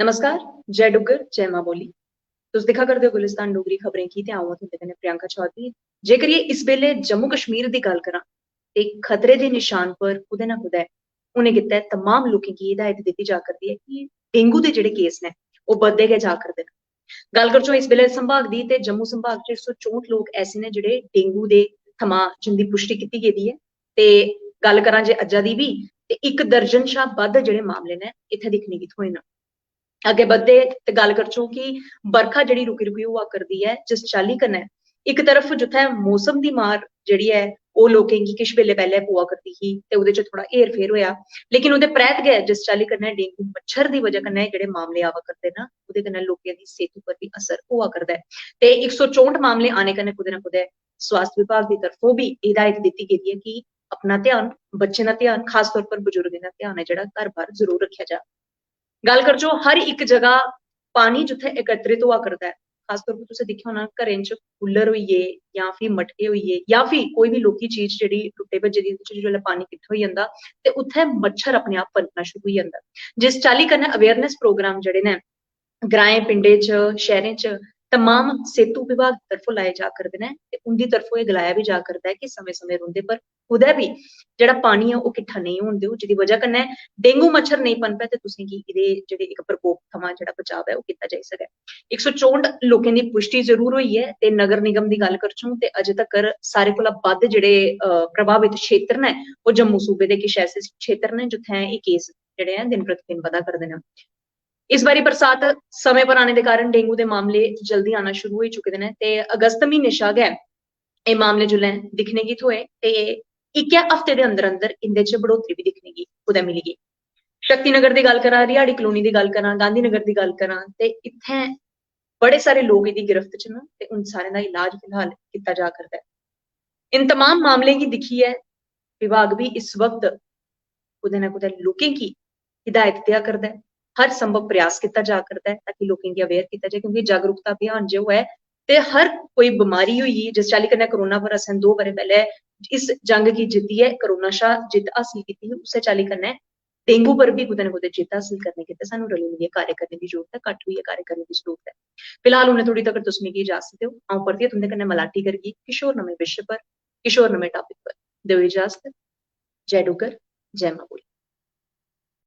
नमस्कार, जय डुग्गर, जय मां बोली। तुस दिक्खा करदे हो गुलिस्तान डोगरी खबरें की ते आऊं तुंदे कन्नै प्रियंका चौधरी। जेकर ये इस बेल्ले जम्मू कश्मीर दी गल्ल करां ते खतरे दे निशान पर कुदै ना कुदै उ'नें गित्तै तमाम लोकें गी हिदायत दित्ती जा करदी है कि डेंगू दे जेह्ड़े केस ने ओह् बधदे गै जा करदे न। गल्ल करचै इस बेल्ले संभाग दी ते जम्मू संभाग च 164 लोक ऐसे ने जेह्ड़े डेंगू दे थमां जिंदी पुष्टि कीती गेदी ऐ ते गल्ल करां जे अज्जा दी बी ते 1 दर्जन शा बद्ध जेह्ड़े मामले ने इत्थै दिक्खने गी थ्होए न। अग्गे बधदे ते गल्ल करचै कि बरखा जेह्ड़ी रुकी रुकी होआ करदी ऐ जिस चाल्ली कन्नै इक तरफ जित्थै मौसम दी मार जेह्ड़ी ऐ ओह् लोकें गी किश बेल्ले पैह्ले पोआ करदी ही ते ओह्दे च थोह्ड़ा हेर फेर होएआ, लेकिन ओह्दे परैंत गै जिस चाल्ली कन्नै डेंगू मच्छर दी वजह कन्नै जेह्ड़े मामले आवा करदे न ओह्दे कन्नै लोकें दी सेह्त उप्पर बी असर होआ करदा ऐ ते 164 मामले आने कन्नै कुदै ना कुदै स्वास्थ्य विभाग दी तरफों बी हिदायत दित्ती गेदी है कि अपना ध्यान, बच्चें दा ध्यान, खास तौर पर बजुर्गें दा ध्यान है जेह्ड़ा घर बार जरूर रक्खेआ जा। गल्ल करचै हर इक जगह पानी जित्थै एकत्रित होआ करदा ऐ, खास तौर पर तुसें दिक्खेआ होना घरें च कूलर होई गे जां फ्ही मटके होई गे जां फ्ही कोई बी लौह्की चीज जेह्ड़ी टुट्टे भज्जे दी ओह्दे च जेल्लै पानी किट्ठा होई जंदा ते उत्थै मच्छर अपने आप पनपना शुरू होई जंदा। जिस चाल्ली कन्नै अवेयरनेस प्रोग्राम जेह्ड़े ने ग्राएं पिंडें च शैह्रें च तमाम सेह्तू विभाग दी तरफों लाए जा करदे न ते उंदी तरफों एह् गलाया बी जा करदा ऐ कि समें समें रौंह्दे पर कुदै बी जेह्ड़ा पानी ऐ ओह् किट्ठा नेईं होन देओ जेह्दी वजह कन्नै डेंगू मच्छर नेईं पनपै ते तुसें गी एह्दे जेह्ड़े इक प्रकोप थमां जेह्ड़ा बचाव ऐ ओह् कीता जाई सकै। 164 लोकें दी पुष्टि जरूर होई ऐ ते नगर निगम दी गल्ल करचै ते अजें तक्कर सारे कोला बद्ध जेह्ड़े प्रभावित क्षेत्र न ओह् जम्मू सूबे दे किश ऐसे क्षेत्र न जित्थै एह् केस जेह्ड़े ऐ दिन प्रतिदिन बधा करदे न। इस बारी बरसात समय पर आने दे कारण डेंगू दे मामले जल्दी आना शुरू होई चुके दे न ते अगस्त म्हीने शा गै एह् मामले जुल्लै दिक्खने गी थ्होए ते इक्कै हफ्ते दे अंदर अंदर इंदे च बढ़ोतरी बी दिक्खने गी कुदै मिली गेई। शक्तिनगर दी गल्ल करां, रिहाड़ी कलोनी दी गल्ल करां, गांधीनगर दी गल्ल करां ते इत्थें बड़े सारे लोक एह्दी गिरफ्त च न ते उन सारें दा इलाज फिलहाल कीता जा करदा ऐ। इन तमाम मामलें गी दिक्खियै विभाग बी इस वक्त कुदै ना कुदै लोकें गी हिदायत देआ करदा ऐ, हर संभव प्रयास कीता जा करदा ऐ ताकि लोकें गी अवेयर कीता जाए क्योंकि जागरूकता अभियान जो है ते हर कोई बमारी होई गेई जिस चाल्ली कन्नै कोरोना पर असें 2 ब'रे पैह्ले इस जंग गी जित्तियै कोरोना शा जित्त हासिल कीती ही उस्सै चाल्ली कन्नै डेंगू पर भी कुदै ना कुदै जित्त हासिल करने गित्तै सानूं रली मिलियै कार्य करने दी जरूरत है, कट्ठ होइयै कार्य करने दी जरूरत है। फिलहाल हुनै थोड़ी तगर तुस मिगी इजाजत देओ, अ'ऊं परतियै तुंदे कन्नै मलाटी करगी किश होर नमें विशे पर, किश होर नमें टॉपिक पर। देओ इजाजत, जय डुग्गर, जय मां बोली।